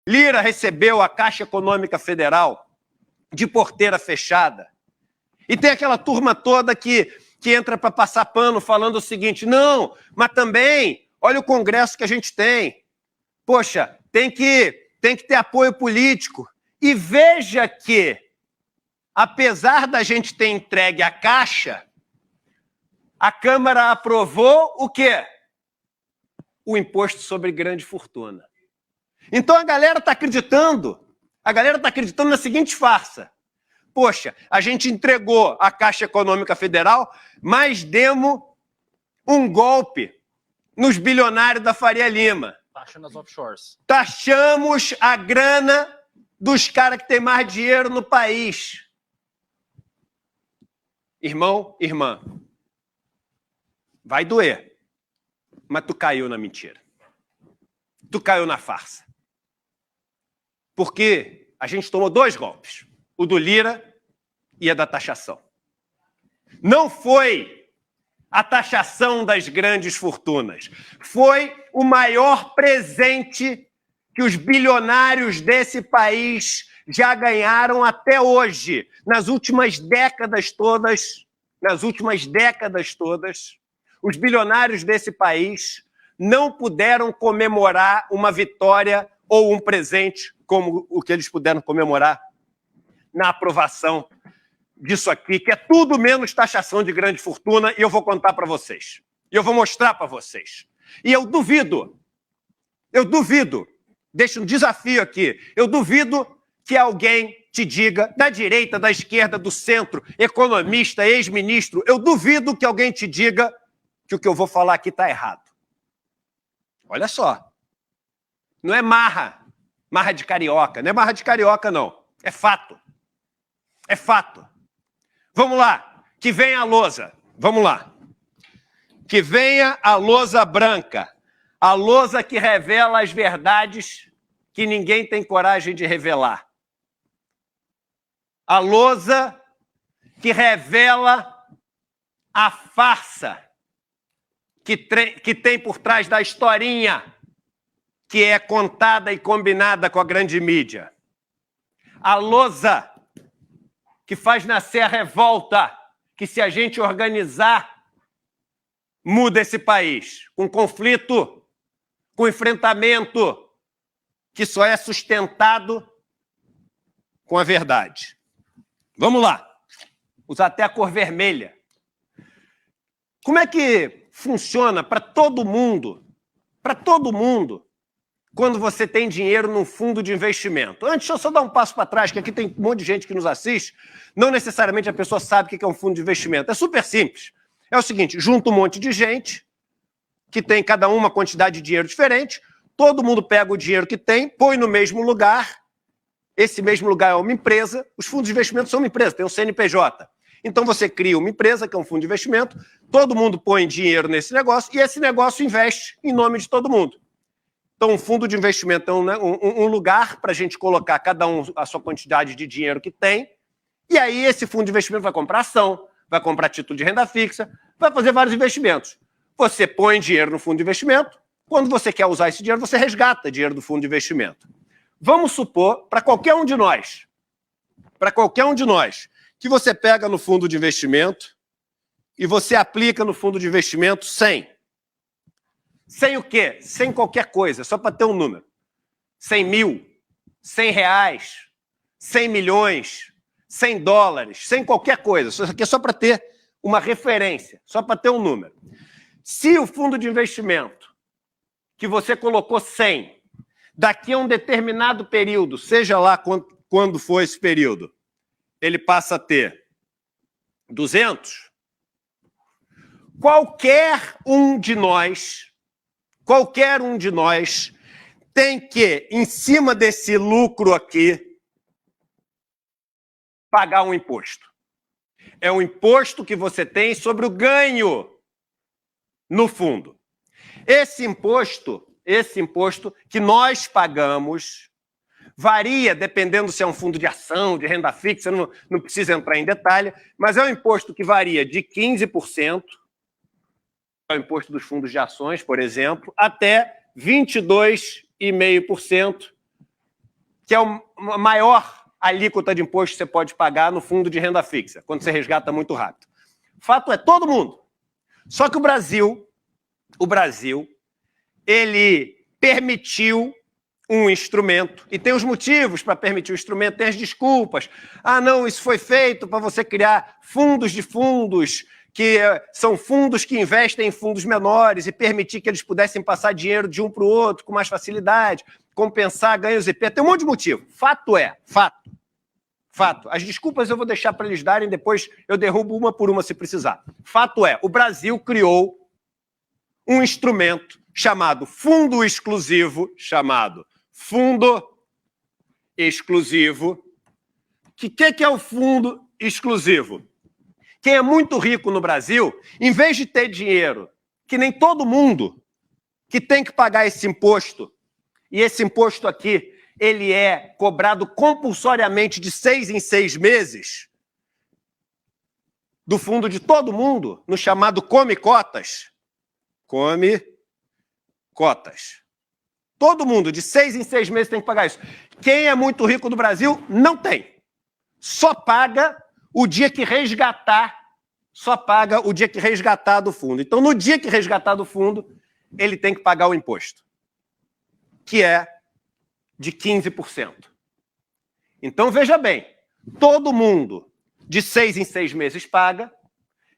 Lira recebeu a Caixa Econômica Federal de porteira fechada. E tem aquela turma toda que entra para passar pano falando o seguinte, não, mas também, olha o Congresso que a gente tem. Poxa, tem que ter apoio político. E veja que, apesar da gente ter entregue a Caixa, a Câmara aprovou o quê? O imposto sobre grande fortuna. Então a galera está acreditando na seguinte farsa. Poxa, a gente entregou a Caixa Econômica Federal, mas demos um golpe nos bilionários da Faria Lima. Taxa nas offshores. Taxamos a grana dos caras que têm mais dinheiro no país. Irmão, irmã, vai doer, mas tu caiu na mentira. Tu caiu na farsa. Porque a gente tomou 2 golpes, o do Lira e a da taxação. Não foi a taxação das grandes fortunas, foi o maior presente que os bilionários desse país já ganharam até hoje. Nas últimas décadas todas, os bilionários desse país não puderam comemorar uma vitória ou um presente como o que eles puderam comemorar na aprovação disso aqui, que é tudo menos taxação de grande fortuna, e eu vou contar para vocês. E eu vou mostrar para vocês. E eu duvido, deixo um desafio aqui, eu duvido que alguém te diga, da direita, da esquerda, do centro, economista, ex-ministro, eu duvido que alguém te diga que o que eu vou falar aqui está errado. Olha só. Não é marra de carioca, não é marra de carioca, não. É fato. É fato. Vamos lá, que venha a lousa. Vamos lá. Que venha a lousa branca. A lousa que revela as verdades que ninguém tem coragem de revelar. A lousa que revela a farsa que tem por trás da historinha que é contada e combinada com a grande mídia. A lousa que faz nascer a revolta, que se a gente organizar, muda esse país. Com conflito, com enfrentamento, que só é sustentado com a verdade. Vamos lá. Usar até a cor vermelha. Como é que funciona para todo mundo, quando você tem dinheiro num fundo de investimento? Antes, deixa eu só dar um passo para trás, que aqui tem um monte de gente que nos assiste. Não necessariamente a pessoa sabe o que é um fundo de investimento. É super simples. É o seguinte, junta um monte de gente, que tem cada uma quantidade de dinheiro diferente, todo mundo pega o dinheiro que tem, põe no mesmo lugar, esse mesmo lugar é uma empresa, os fundos de investimento são uma empresa, tem um CNPJ. Então você cria uma empresa, que é um fundo de investimento, todo mundo põe dinheiro nesse negócio, e esse negócio investe em nome de todo mundo. Então, um fundo de investimento é um lugar para a gente colocar cada um a sua quantidade de dinheiro que tem, e aí esse fundo de investimento vai comprar ação, vai comprar título de renda fixa, vai fazer vários investimentos. Você põe dinheiro no fundo de investimento, quando você quer usar esse dinheiro, você resgata dinheiro do fundo de investimento. Vamos supor, para qualquer um de nós, que você pega no fundo de investimento e você aplica no fundo de investimento 100. Sem o quê? Sem qualquer coisa, só para ter um número. 100 mil, 100 reais, 100 milhões, 100 dólares, sem qualquer coisa. Isso aqui é só para ter uma referência, só para ter um número. Se o fundo de investimento que você colocou 100, daqui a um determinado período, seja lá quando for esse período, ele passa a ter 200, qualquer um de nós tem que, em cima desse lucro aqui, pagar um imposto. É um imposto que você tem sobre o ganho no fundo. Esse imposto que nós pagamos varia dependendo se é um fundo de ação, de renda fixa, não precisa entrar em detalhe, mas é um imposto que varia de 15%, é o imposto dos fundos de ações, por exemplo, até 22,5% que é a maior alíquota de imposto que você pode pagar no fundo de renda fixa, quando você resgata muito rápido. Fato é, todo mundo. Só que o Brasil, ele permitiu um instrumento, e tem os motivos para permitir o instrumento, tem as desculpas. Ah, não, isso foi feito para você criar fundos de fundos, que são fundos que investem em fundos menores e permitir que eles pudessem passar dinheiro de um para o outro com mais facilidade, compensar ganhos IP. Tem um monte de motivo. Fato é, fato. As desculpas eu vou deixar para eles darem, depois eu derrubo uma por uma se precisar. Fato é, o Brasil criou um instrumento chamado Fundo Exclusivo, Que é o Fundo Exclusivo? Quem é muito rico no Brasil, em vez de ter dinheiro, que nem todo mundo, que tem que pagar esse imposto, e esse imposto aqui, ele é cobrado compulsoriamente de 6 em 6 meses, do fundo de todo mundo, no chamado Come Cotas. Todo mundo, de 6 em 6 meses, tem que pagar isso. Quem é muito rico do Brasil, não tem. Só paga o dia que resgatar, do fundo. Então, no dia que resgatar do fundo, ele tem que pagar o imposto, que é de 15%. Então, veja bem, todo mundo de 6 em 6 meses paga.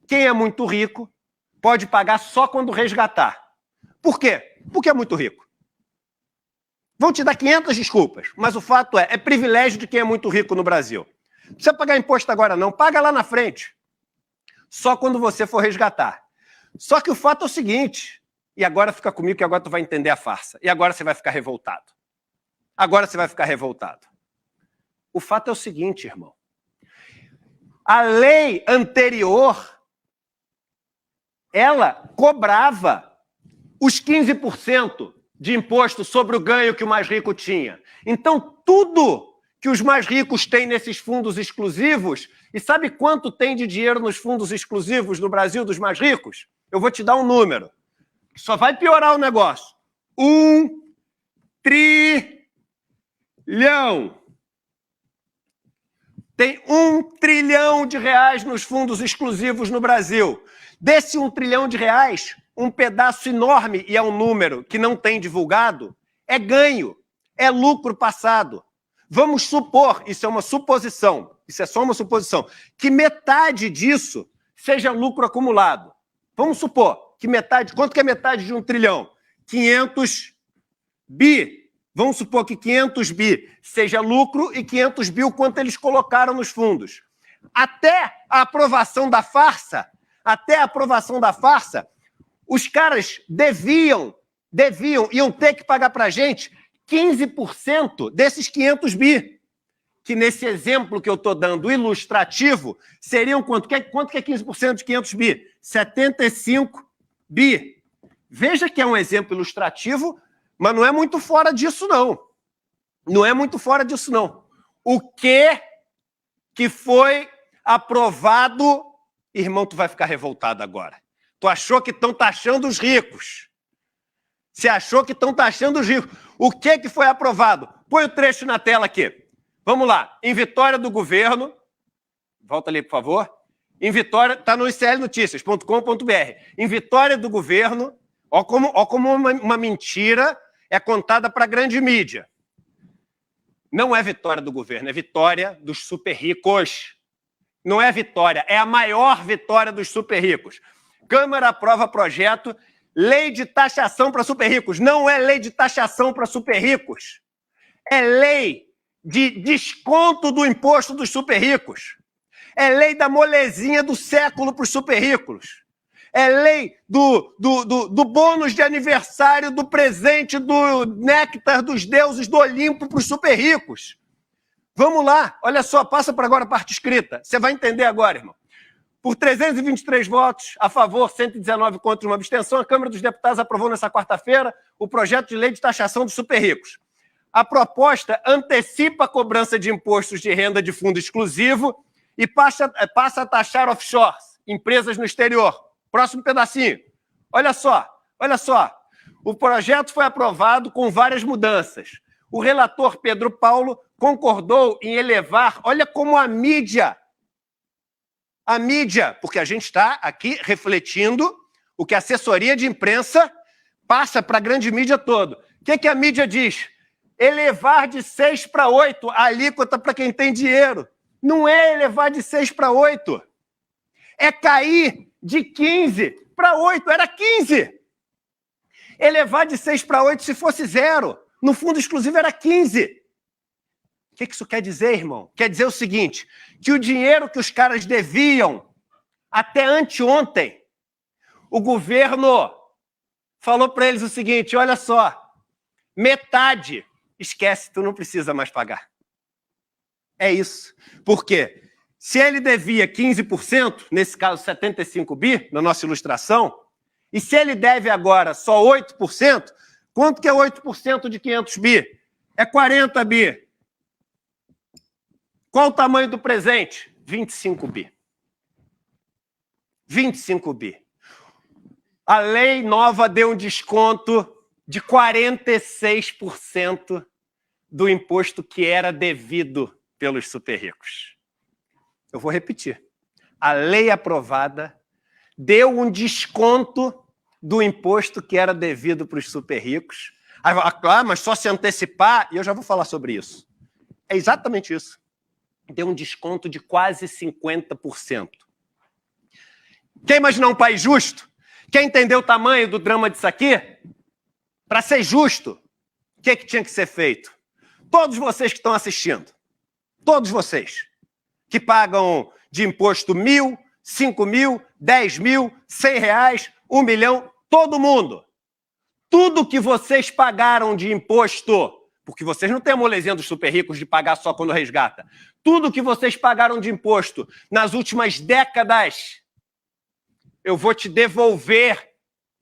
Quem é muito rico pode pagar só quando resgatar. Por quê? Porque é muito rico. Vão te dar 500 desculpas, mas o fato é privilégio de quem é muito rico no Brasil. Não precisa pagar imposto agora não, paga lá na frente. Só quando você for resgatar. Só que o fato é o seguinte, e agora fica comigo que agora tu vai entender a farsa, e agora você vai ficar revoltado. O fato é o seguinte, irmão. A lei anterior, ela cobrava os 15% de imposto sobre o ganho que o mais rico tinha. Então, tudo que os mais ricos têm nesses fundos exclusivos, e sabe quanto tem de dinheiro nos fundos exclusivos no Brasil dos mais ricos? Eu vou te dar um número. Só vai piorar o negócio. 1 trilhão. Tem 1 trilhão de reais nos fundos exclusivos no Brasil. Desse 1 trilhão de reais, um pedaço enorme, e é um número que não tem divulgado, é ganho, é lucro passado. Vamos supor, isso é uma suposição, isso é só uma suposição, que metade disso seja lucro acumulado. Vamos supor que metade, quanto que é metade de 1 trilhão? 500 bi. Vamos supor que 500 bi seja lucro e 500 bi o quanto eles colocaram nos fundos. Até a aprovação da farsa, os caras iam ter que pagar para a gente 15% desses 500 bi, que nesse exemplo que eu estou dando ilustrativo, seriam quanto? Quanto que é 15% de 500 bi? 75 bi. Veja que é um exemplo ilustrativo, mas não é muito fora disso, não. O que foi aprovado... Irmão, tu vai ficar revoltado agora. Tu achou que estão taxando os ricos. Você achou que estão taxando os ricos. O que foi aprovado? Põe o trecho na tela aqui. Vamos lá. Em vitória do governo... Volta ali, por favor. Em vitória... Está no iclnoticias.com.br. Em vitória do governo... Ó como uma mentira é contada para a grande mídia. Não é vitória do governo, é vitória dos super ricos. Não é vitória, é a maior vitória dos super ricos. Câmara aprova projeto, lei de taxação para super ricos. Não é lei de taxação para super ricos. É lei de desconto do imposto dos super ricos. É lei da molezinha do século para os super ricos. É lei do bônus de aniversário, do presente, do néctar dos deuses do Olimpo para os super ricos. Vamos lá, olha só, passa para agora a parte escrita. Você vai entender agora, irmão. Por 323 votos a favor, 119 contra uma abstenção, a Câmara dos Deputados aprovou nessa quarta-feira o projeto de lei de taxação dos super ricos. A proposta antecipa a cobrança de impostos de renda de fundo exclusivo e passa a taxar offshores, empresas no exterior. Próximo pedacinho. Olha só. O projeto foi aprovado com várias mudanças. o relator Pedro Paulo concordou em elevar, olha como a mídia, porque a gente está aqui refletindo o que a assessoria de imprensa passa para a grande mídia toda. O que a mídia diz? Elevar de 6 para 8 a alíquota para quem tem dinheiro. Não é elevar de 6 para 8. É cair de 15 para 8. Era 15. Elevar de 6 para 8 se fosse 0. No fundo exclusivo era 15. O que isso quer dizer, irmão? Quer dizer o seguinte, que o dinheiro que os caras deviam até anteontem, o governo falou para eles o seguinte, olha só, metade, esquece, tu não precisa mais pagar. É isso. Por quê? Se ele devia 15%, nesse caso 75 bi, na nossa ilustração, e se ele deve agora só 8%, quanto que é 8% de 500 bi? É 40 bi. Qual o tamanho do presente? 25 bi. 25 bi. A lei nova deu um desconto de 46% do imposto que era devido pelos super ricos. Eu vou repetir. A lei aprovada deu um desconto do imposto que era devido para os super ricos. Ah, mas só se antecipar, e eu já vou falar sobre isso. É exatamente isso. Deu um desconto de quase 50%. Quer imaginar um país justo? Quer entender o tamanho do drama disso aqui? Para ser justo, o que tinha que ser feito? Todos vocês que estão assistindo, todos vocês que pagam de imposto 1.000, 5.000, 10.000, R$100, 1 milhão, todo mundo. Tudo que vocês pagaram de imposto, porque vocês não têm a molezinha dos super ricos de pagar só quando resgata. Tudo que vocês pagaram de imposto nas últimas décadas, eu vou te devolver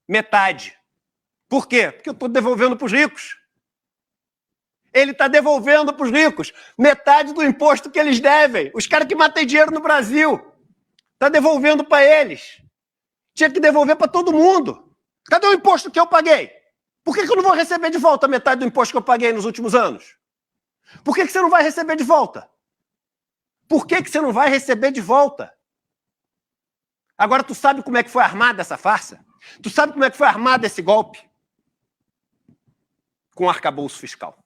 metade. Por quê? Porque eu estou devolvendo para os ricos. Ele está devolvendo para os ricos metade do imposto que eles devem. Os caras que matam dinheiro no Brasil. Está devolvendo para eles. Tinha que devolver para todo mundo. Cadê o imposto que eu paguei? Por que eu não vou receber de volta metade do imposto que eu paguei nos últimos anos? Por que você não vai receber de volta? Por que você não vai receber de volta? Agora, tu sabe como é que foi armada essa farsa? Tu sabe como é que foi armado esse golpe? Com o arcabouço fiscal.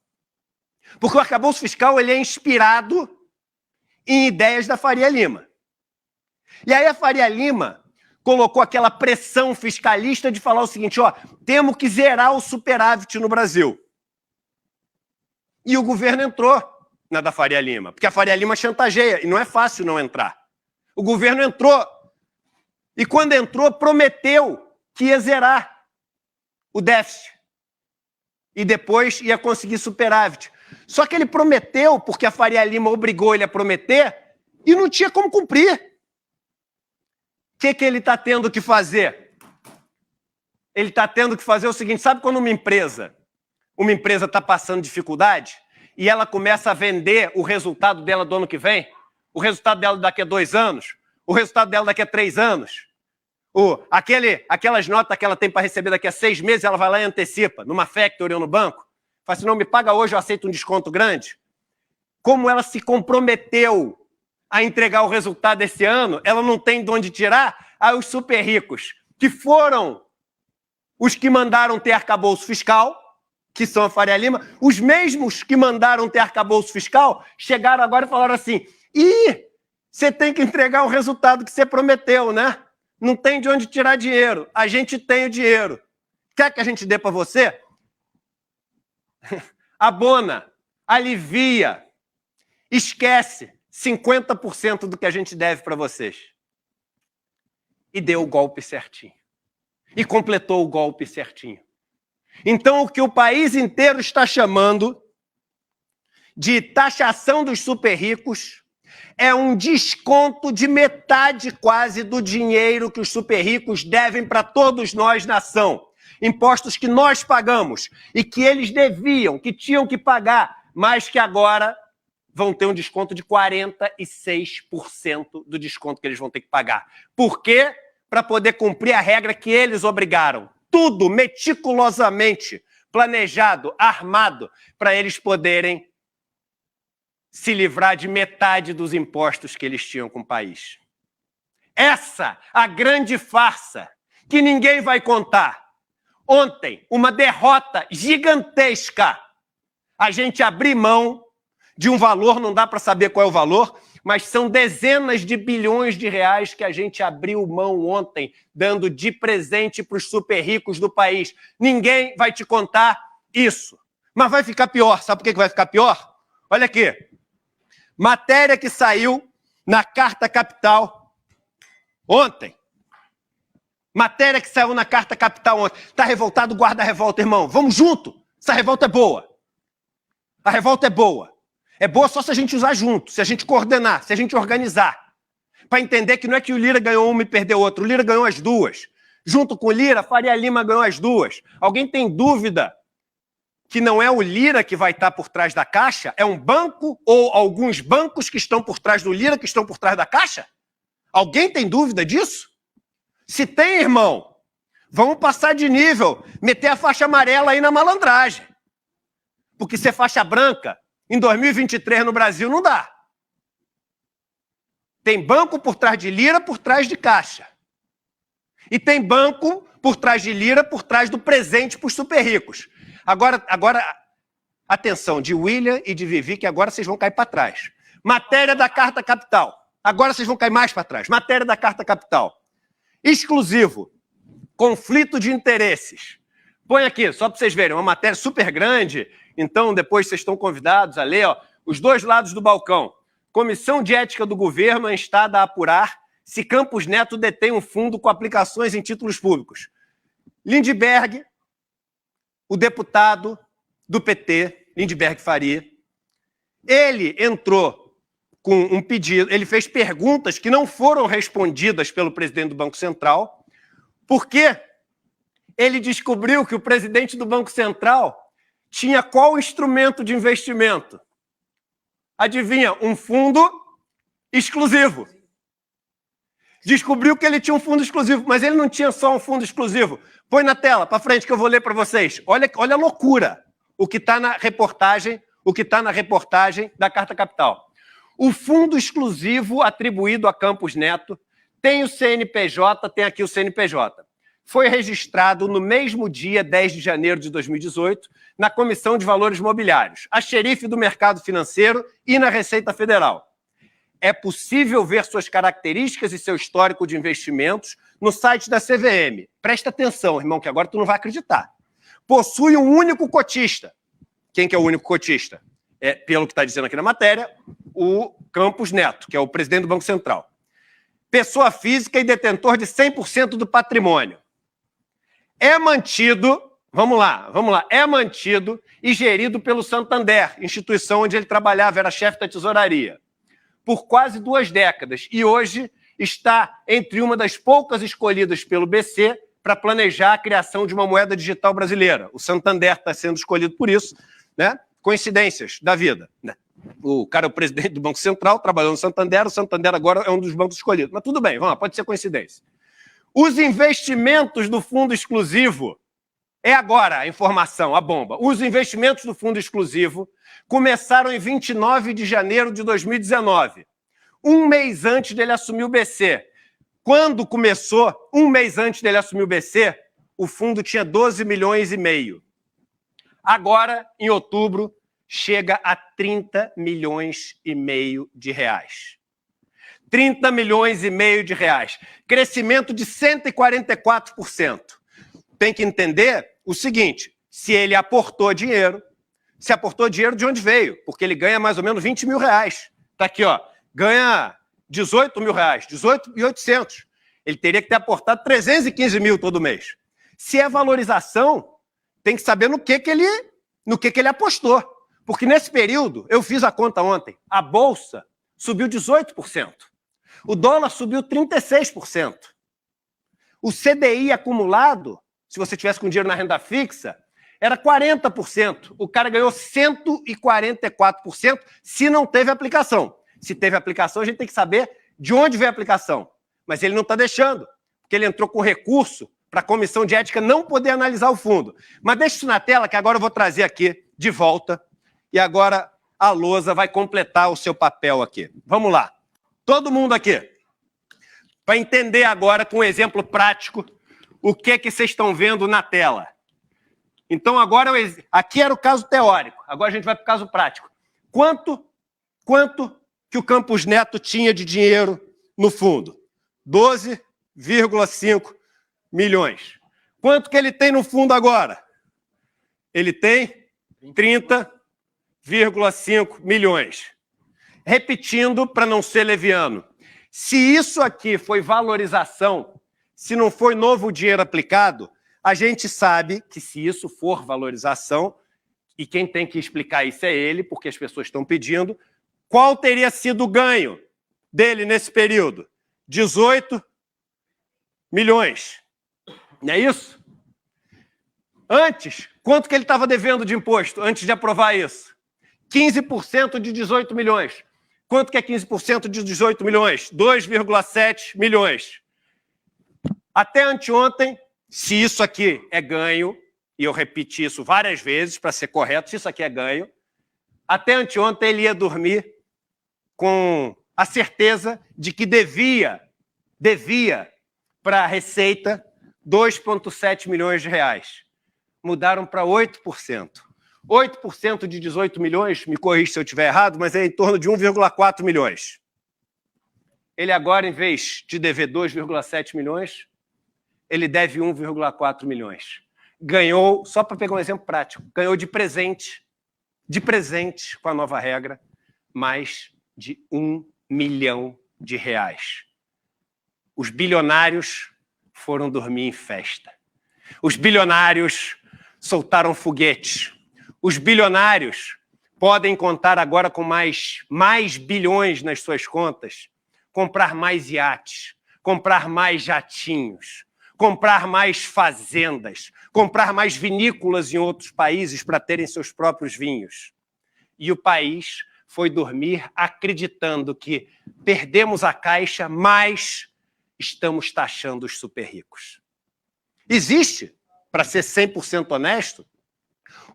Porque o arcabouço fiscal ele é inspirado em ideias da Faria Lima. E aí a Faria Lima colocou aquela pressão fiscalista de falar o seguinte, ó, temos que zerar o superávit no Brasil. E o governo entrou na da Faria Lima, porque a Faria Lima chantageia, e não é fácil não entrar. O governo entrou, e quando entrou, prometeu que ia zerar o déficit. E depois ia conseguir superávit. Só que ele prometeu, porque a Faria Lima obrigou ele a prometer, e não tinha como cumprir. O que ele está tendo que fazer? Ele está tendo que fazer o seguinte, sabe quando uma empresa está passando dificuldade e ela começa a vender o resultado dela do ano que vem, o resultado dela daqui a 2 anos, o resultado dela daqui a 3 anos, aquelas notas que ela tem para receber daqui a 6 meses, ela vai lá e antecipa, numa factory ou no banco, fala assim, não, me paga hoje, eu aceito um desconto grande. Como ela se comprometeu a entregar o resultado esse ano, ela não tem de onde tirar, aí os super ricos, que foram os que mandaram ter arcabouço fiscal, que são a Faria Lima, os mesmos que mandaram ter arcabouço fiscal, chegaram agora e falaram assim, você tem que entregar o resultado que você prometeu, né? Não tem de onde tirar dinheiro, a gente tem o dinheiro. Quer que a gente dê para você? Abona, alivia, esquece 50% do que a gente deve para vocês. E deu o golpe certinho. E completou o golpe certinho. Então, o que o país inteiro está chamando de taxação dos super ricos é um desconto de metade quase do dinheiro que os super ricos devem para todos nós, nação. Impostos que nós pagamos e que eles deviam, que tinham que pagar, mas que agora vão ter um desconto de 46% do desconto que eles vão ter que pagar. Por quê? Para poder cumprir a regra que eles obrigaram. Tudo meticulosamente planejado, armado, para eles poderem se livrar de metade dos impostos que eles tinham com o país. Essa, a grande farsa, que ninguém vai contar. Ontem, uma derrota gigantesca. A gente abrir mão de um valor, não dá para saber qual é o valor, mas são dezenas de bilhões de reais que a gente abriu mão ontem, dando de presente para os super ricos do país. Ninguém vai te contar isso. Mas vai ficar pior. Sabe por que vai ficar pior? Olha aqui. Matéria que saiu na Carta Capital ontem. Matéria que saiu na Carta Capital ontem. Tá revoltado? Guarda a revolta, irmão. Vamos junto. Essa revolta é boa. A revolta é boa. É boa só se a gente usar junto, se a gente coordenar, se a gente organizar. Para entender que não é que o Lira ganhou uma e perdeu outra. O Lira ganhou as duas. Junto com o Lira, Faria Lima ganhou as duas. Alguém tem dúvida que não é o Lira que vai estar por trás da Caixa? É um banco ou alguns bancos que estão por trás do Lira que estão por trás da Caixa? Alguém tem dúvida disso? Se tem, irmão, vamos passar de nível, meter a faixa amarela aí na malandragem. Porque ser faixa branca em 2023 no Brasil não dá. Tem banco por trás de Lira, por trás de Caixa. E tem banco por trás de Lira, por trás do presente para os super ricos. Agora, atenção, de William e de Vivi, que agora vocês vão cair para trás. Matéria da Carta Capital. Agora vocês vão cair mais para trás. Matéria da Carta Capital. Exclusivo. Conflito de interesses. Põe aqui, só para vocês verem, uma matéria super grande. Então, depois vocês estão convidados a ler, ó, os dois lados do balcão. Comissão de Ética do Governo é instada a apurar se Campos Neto detém um fundo com aplicações em títulos públicos. Lindbergh, o deputado do PT, Lindbergh Faria, ele entrou com um pedido, ele fez perguntas que não foram respondidas pelo presidente do Banco Central, porque ele descobriu que o presidente do Banco Central tinha qual instrumento de investimento? Adivinha? Um fundo exclusivo. Descobriu que ele tinha um fundo exclusivo, mas ele não tinha só um fundo exclusivo. Põe na tela, para frente, que eu vou ler para vocês. Olha a loucura, o que está na reportagem da Carta Capital. O fundo exclusivo atribuído a Campos Neto tem o CNPJ, tem aqui o CNPJ. Foi registrado no mesmo dia, 10 de janeiro de 2018, na Comissão de Valores Mobiliários, a xerife do mercado financeiro e na Receita Federal. É possível ver suas características e seu histórico de investimentos no site da CVM. Presta atenção, irmão, que agora tu não vai acreditar. Possui um único cotista. Quem que é o único cotista? É, pelo que está dizendo aqui na matéria, o Campos Neto, que é o presidente do Banco Central. Pessoa física e detentor de 100% do patrimônio. É mantido, vamos lá, é mantido e gerido pelo Santander, instituição onde ele trabalhava, era chefe da tesouraria, por quase 2 décadas. E hoje está entre uma das poucas escolhidas pelo BC para planejar a criação de uma moeda digital brasileira. O Santander está sendo escolhido por isso, né? Coincidências da vida, né? O cara é o presidente do Banco Central, trabalhou no Santander, o Santander agora é um dos bancos escolhidos. Mas tudo bem, vamos lá, pode ser coincidência. Os investimentos do fundo exclusivo, é agora a informação, a bomba. Os investimentos do fundo exclusivo começaram em 29 de janeiro de 2019, um mês antes dele assumir o BC. Quando começou, um mês antes dele assumir o BC, o fundo tinha 12 milhões e meio. Agora, em outubro, chega a 30 milhões e meio de reais. 30 milhões e meio de reais. Crescimento de 144%. Tem que entender o seguinte, se ele aportou dinheiro, se aportou dinheiro de onde veio, porque ele ganha mais ou menos 20 mil reais. Está aqui, ó, ganha 18 mil reais, 18.800. Ele teria que ter aportado 315 mil todo mês. Se é valorização, tem que saber no que ele apostou. Porque nesse período, eu fiz a conta ontem, a Bolsa subiu 18%. O dólar subiu 36%. O CDI acumulado, se você tivesse com dinheiro na renda fixa, era 40%. O cara ganhou 144% se não teve aplicação. Se teve aplicação, a gente tem que saber de onde veio a aplicação. Mas ele não está deixando, porque ele entrou com recurso para a comissão de ética não poder analisar o fundo. Mas deixa isso na tela, que agora eu vou trazer aqui de volta. E agora a lousa vai completar o seu papel aqui. Vamos lá. Todo mundo aqui. Para entender agora, com um exemplo prático, o que vocês estão vendo na tela. Então, agora, aqui era o caso teórico. Agora a gente vai para o caso prático. Quanto que o Campos Neto tinha de dinheiro no fundo? 12,5 milhões. Quanto que ele tem no fundo agora? Ele tem 30,5 milhões. Repetindo, para não ser leviano. Se isso aqui foi valorização, se não foi novo dinheiro aplicado, a gente sabe que se isso for valorização, e quem tem que explicar isso é ele, porque as pessoas estão pedindo, qual teria sido o ganho dele nesse período? 18 milhões. Não é isso? Antes, quanto que ele estava devendo de imposto antes de aprovar isso? 15% de 18 milhões. Quanto que é 15% de 18 milhões? 2,7 milhões. Até anteontem, se isso aqui é ganho, e eu repeti isso várias vezes para ser correto, se isso aqui é ganho, até anteontem ele ia dormir com a certeza de que devia para a Receita 2,7 milhões de reais. Mudaram para 8%. 8% de 18 milhões, me corrija se eu estiver errado, mas é em torno de 1,4 milhões. Ele agora, em vez de dever 2,7 milhões, ele deve 1,4 milhões. Ganhou, só para pegar um exemplo prático, ganhou de presente com a nova regra, mais de 1 milhão de reais. Os bilionários foram dormir em festa. Os bilionários soltaram foguetes. Os bilionários podem contar agora com mais bilhões nas suas contas, comprar mais iates, comprar mais jatinhos, comprar mais fazendas, comprar mais vinícolas em outros países para terem seus próprios vinhos. E o país foi dormir acreditando que perdemos a caixa, mas estamos taxando os super ricos. Existe, para ser 100% honesto,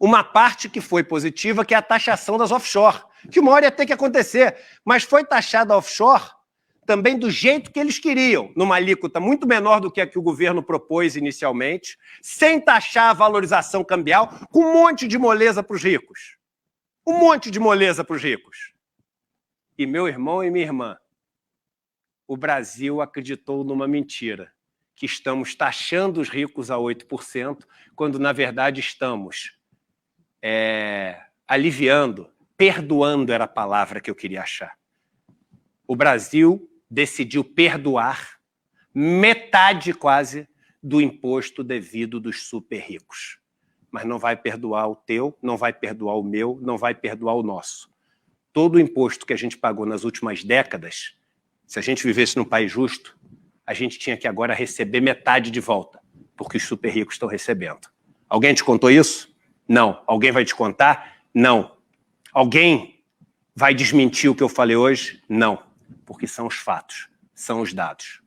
uma parte que foi positiva, que é a taxação das offshore, que uma hora ia ter que acontecer, mas foi taxada a offshore também do jeito que eles queriam, numa alíquota muito menor do que a que o governo propôs inicialmente, sem taxar a valorização cambial, com um monte de moleza para os ricos. Um monte de moleza para os ricos. E meu irmão e minha irmã, o Brasil acreditou numa mentira, que estamos taxando os ricos a 8%, quando, na verdade, estamos aliviando, perdoando era a palavra que eu queria achar. O Brasil decidiu perdoar metade quase do imposto devido dos super ricos. Mas não vai perdoar o teu, não vai perdoar o meu, não vai perdoar o nosso. Todo o imposto que a gente pagou nas últimas décadas, se a gente vivesse num país justo, a gente tinha que agora receber metade de volta, porque os super ricos estão recebendo. Alguém te contou isso? Não. Alguém vai te contar? Não. Alguém vai desmentir o que eu falei hoje? Não. Porque são os fatos, são os dados.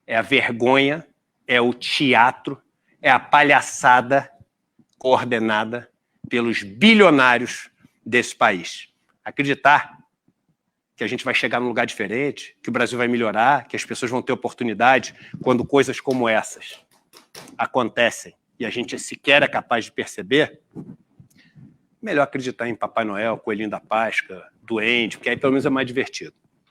É a vergonha, é o teatro, é a palhaçada coordenada pelos bilionários desse país. Acreditar que a gente vai chegar num lugar diferente, que o Brasil vai melhorar, que as pessoas vão ter oportunidade quando coisas como essas acontecem e a gente sequer é capaz de perceber, melhor acreditar em Papai Noel, Coelhinho da Páscoa, Duende, porque aí pelo menos é mais divertido.